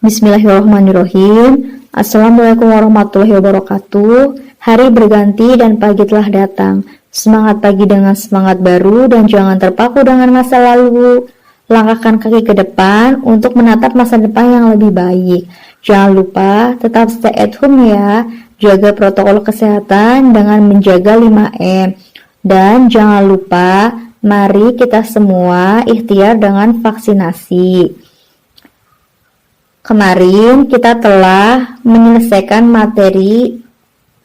Bismillahirrahmanirrahim. Assalamualaikum warahmatullahi wabarakatuh. Hari berganti dan pagi telah datang. Semangat pagi dengan semangat baru dan jangan terpaku dengan masa lalu. Langkahkan kaki ke depan untuk menatap masa depan yang lebih baik. Jangan lupa tetap stay at home ya. Jaga protokol kesehatan dengan menjaga 5M. Dan jangan lupa, mari kita semua ikhtiar dengan vaksinasi. Kemarin kita telah menyelesaikan materi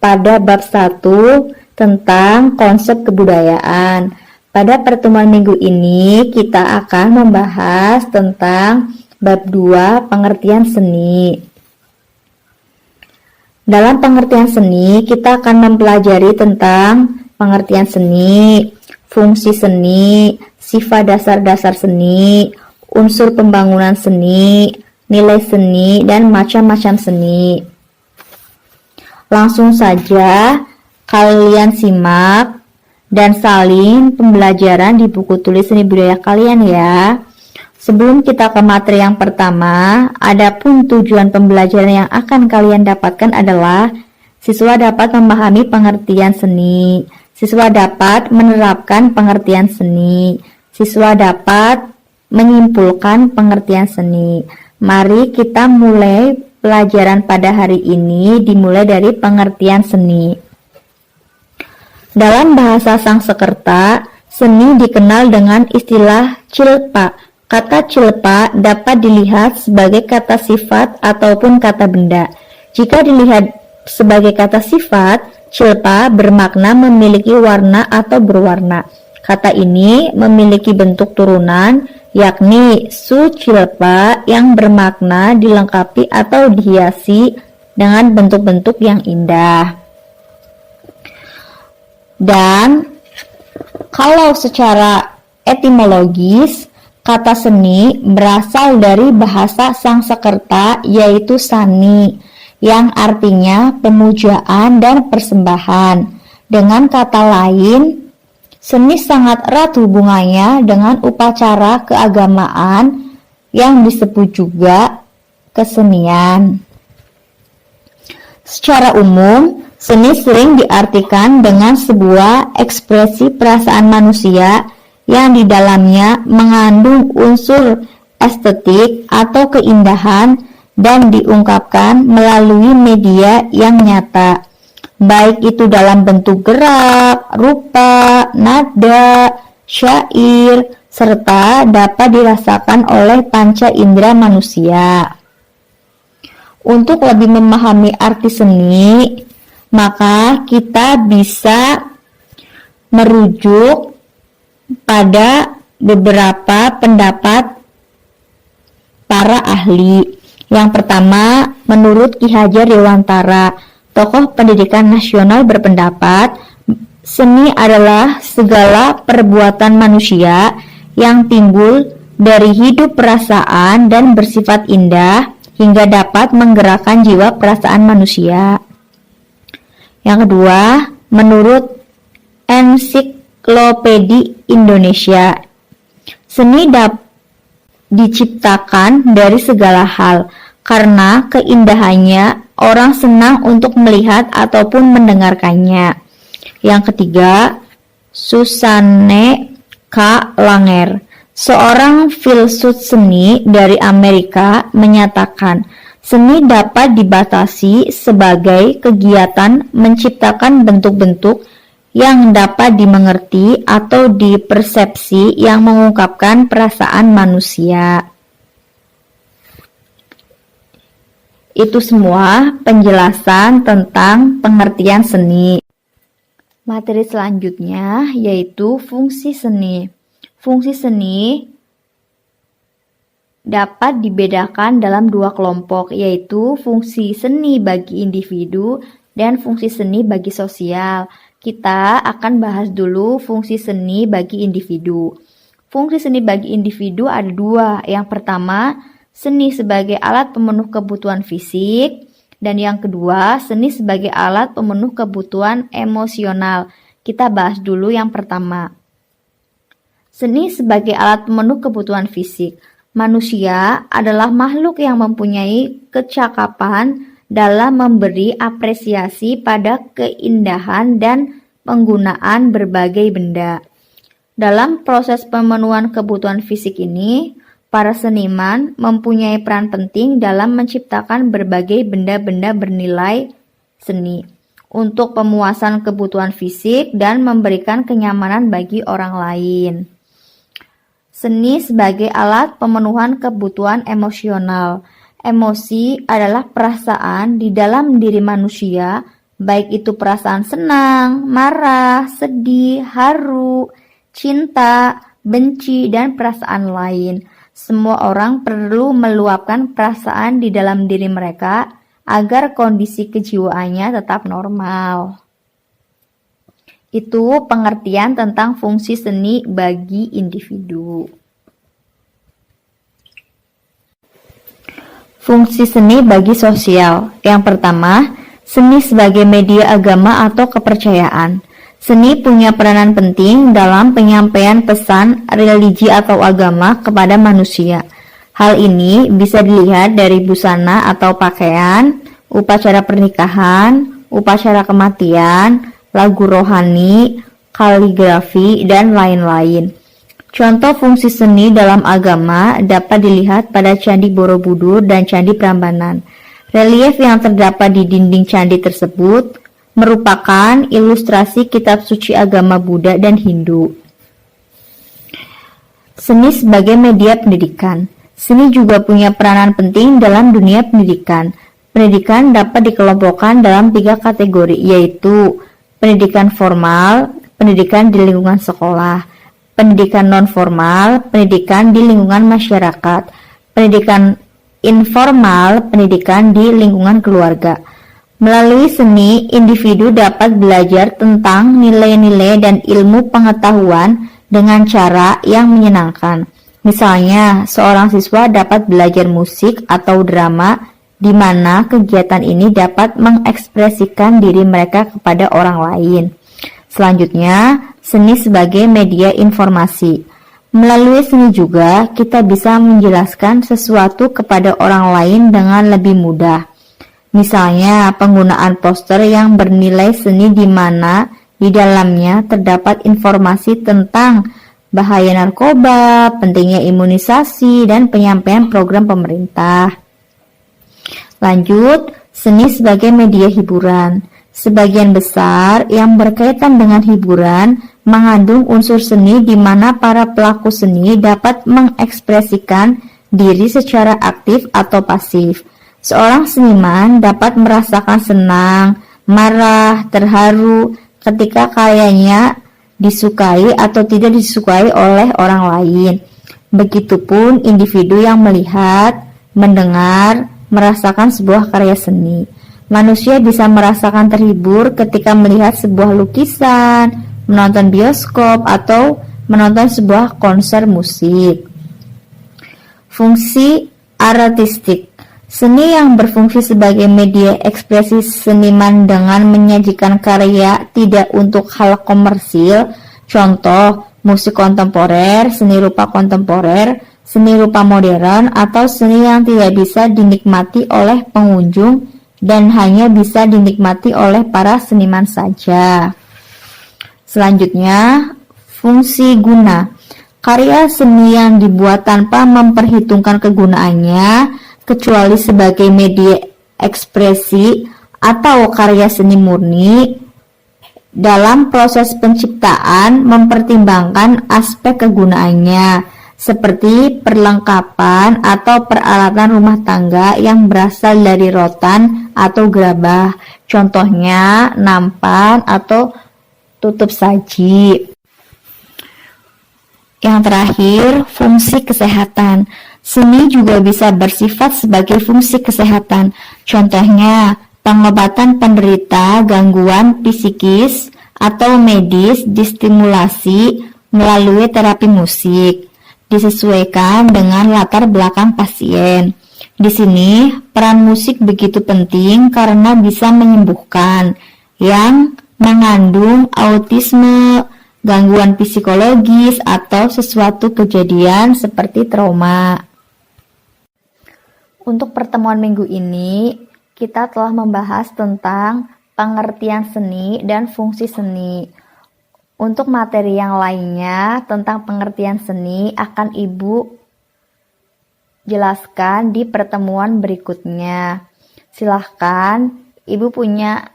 pada bab 1 tentang konsep kebudayaan. Pada pertemuan minggu ini kita akan membahas tentang bab 2 pengertian seni. Dalam pengertian seni kita akan mempelajari tentang pengertian seni, fungsi seni, sifat dasar-dasar seni, unsur pembangunan seni, nilai seni, dan macam-macam seni. Langsung saja kalian simak dan salin pembelajaran di buku tulis seni budaya kalian ya. Sebelum kita ke materi yang pertama, adapun tujuan pembelajaran yang akan kalian dapatkan adalah siswa dapat memahami pengertian seni, siswa dapat menerapkan pengertian seni, siswa dapat menyimpulkan pengertian seni. Mari kita mulai pelajaran pada hari ini dimulai dari pengertian seni. Dalam bahasa Sangsekerta, seni dikenal dengan istilah cilpa. Kata cilpa dapat dilihat sebagai kata sifat ataupun kata benda. Jika dilihat sebagai kata sifat, cilpa bermakna memiliki warna atau berwarna. Kata ini memiliki bentuk turunan yakni sucilpa yang bermakna dilengkapi atau dihiasi dengan bentuk-bentuk yang indah. Dan kalau secara etimologis, kata seni berasal dari bahasa Sangsekerta yaitu sani, yang artinya pemujaan dan persembahan. Dengan kata lain, seni sangat erat hubungannya dengan upacara keagamaan yang disebut juga kesenian. Secara umum, seni sering diartikan dengan sebuah ekspresi perasaan manusia yang di dalamnya mengandung unsur estetik atau keindahan dan diungkapkan melalui media yang nyata, baik itu dalam bentuk gerak, rupa, nada, syair, serta dapat dirasakan oleh panca indera manusia. Untuk lebih memahami arti seni, maka kita bisa merujuk pada beberapa pendapat para ahli. Yang pertama, menurut Ki Hajar Dewantara, tokoh pendidikan nasional, berpendapat seni adalah segala perbuatan manusia yang timbul dari hidup perasaan dan bersifat indah hingga dapat menggerakkan jiwa perasaan manusia. Yang kedua, menurut Ensiklopedi Indonesia, seni diciptakan dari segala hal karena keindahannya orang senang untuk melihat ataupun mendengarkannya. Yang ketiga, Susanne K. Langer, seorang filsuf seni dari Amerika, menyatakan seni dapat dibatasi sebagai kegiatan menciptakan bentuk-bentuk yang dapat dimengerti atau dipersepsi yang mengungkapkan perasaan manusia. Itu semua penjelasan tentang pengertian seni. Materi selanjutnya yaitu fungsi seni. Fungsi seni dapat dibedakan dalam dua kelompok, yaitu fungsi seni bagi individu dan fungsi seni bagi sosial. Kita akan bahas dulu fungsi seni bagi individu. Fungsi seni bagi individu ada dua. Yang pertama, seni sebagai alat pemenuh kebutuhan fisik, dan yang kedua, seni sebagai alat pemenuh kebutuhan emosional. Kita bahas dulu yang pertama. Seni sebagai alat pemenuh kebutuhan fisik. Manusia adalah makhluk yang mempunyai kecakapan dalam memberi apresiasi pada keindahan dan penggunaan berbagai benda. Dalam proses pemenuhan kebutuhan fisik ini, para seniman mempunyai peran penting dalam menciptakan berbagai benda-benda bernilai seni untuk pemuasan kebutuhan fisik dan memberikan kenyamanan bagi orang lain. Seni sebagai alat pemenuhan kebutuhan emosional. Emosi adalah perasaan di dalam diri manusia, baik itu perasaan senang, marah, sedih, haru, cinta, benci, dan perasaan lain. Semua orang perlu meluapkan perasaan di dalam diri mereka agar kondisi kejiwaannya tetap normal. Itu pengertian tentang fungsi seni bagi individu. Fungsi seni bagi sosial. Yang pertama, seni sebagai media agama atau kepercayaan. Seni punya peranan penting dalam penyampaian pesan religi atau agama kepada manusia. Hal ini bisa dilihat dari busana atau pakaian, upacara pernikahan, upacara kematian, lagu rohani, kaligrafi, dan lain-lain. Contoh fungsi seni dalam agama dapat dilihat pada Candi Borobudur dan Candi Prambanan. Relief yang terdapat di dinding candi tersebut merupakan ilustrasi kitab suci agama Buddha dan Hindu. Seni sebagai media pendidikan. Seni juga punya peranan penting dalam dunia pendidikan. Pendidikan dapat dikelompokkan dalam 3 kategori, yaitu pendidikan formal, pendidikan di lingkungan sekolah, pendidikan non-formal, pendidikan di lingkungan masyarakat, pendidikan informal, pendidikan di lingkungan keluarga. Melalui seni, individu dapat belajar tentang nilai-nilai dan ilmu pengetahuan dengan cara yang menyenangkan. Misalnya, seorang siswa dapat belajar musik atau drama, di mana kegiatan ini dapat mengekspresikan diri mereka kepada orang lain. Selanjutnya, seni sebagai media informasi. Melalui seni juga, kita bisa menjelaskan sesuatu kepada orang lain dengan lebih mudah. Misalnya, penggunaan poster yang bernilai seni di mana di dalamnya terdapat informasi tentang bahaya narkoba, pentingnya imunisasi, dan penyampaian program pemerintah. Lanjut, seni sebagai media hiburan. Sebagian besar yang berkaitan dengan hiburan mengandung unsur seni di mana para pelaku seni dapat mengekspresikan diri secara aktif atau pasif. Seorang seniman dapat merasakan senang, marah, terharu ketika karyanya disukai atau tidak disukai oleh orang lain. Begitupun individu yang melihat, mendengar, merasakan sebuah karya seni. Manusia bisa merasakan terhibur ketika melihat sebuah lukisan, menonton bioskop, atau menonton sebuah konser musik. Fungsi artistik. Seni yang berfungsi sebagai media ekspresi seniman dengan menyajikan karya tidak untuk hal komersil, contoh musik kontemporer, seni rupa kontemporer, seni rupa modern, atau seni yang tidak bisa dinikmati oleh pengunjung dan hanya bisa dinikmati oleh para seniman saja. Selanjutnya, fungsi guna. Karya seni yang dibuat tanpa memperhitungkan kegunaannya, kecuali sebagai media ekspresi atau karya seni murni, dalam proses penciptaan mempertimbangkan aspek kegunaannya, seperti perlengkapan atau peralatan rumah tangga yang berasal dari rotan atau gerabah, contohnya nampan atau tutup saji. Yang terakhir, fungsi kesehatan. Seni juga bisa bersifat sebagai fungsi kesehatan, contohnya pengobatan penderita gangguan psikis atau medis distimulasi melalui terapi musik, disesuaikan dengan latar belakang pasien. Di sini, peran musik begitu penting karena bisa menyembuhkan yang mengandung autisme, gangguan psikologis, atau sesuatu kejadian seperti trauma. Untuk pertemuan minggu ini, kita telah membahas tentang pengertian seni dan fungsi seni. Untuk materi yang lainnya tentang pengertian seni akan Ibu jelaskan di pertemuan berikutnya. Silahkan, Ibu punya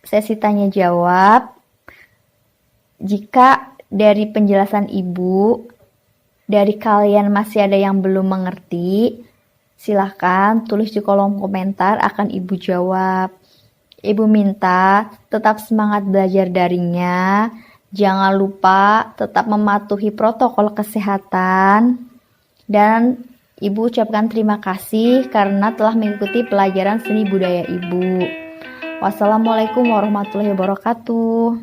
sesi tanya jawab. Jika dari penjelasan Ibu, dari kalian masih ada yang belum mengerti, silahkan tulis di kolom komentar, akan Ibu jawab. Ibu minta tetap semangat belajar daringnya. Jangan lupa tetap mematuhi protokol kesehatan. Dan Ibu ucapkan terima kasih karena telah mengikuti pelajaran seni budaya Ibu. Wassalamualaikum warahmatullahi wabarakatuh.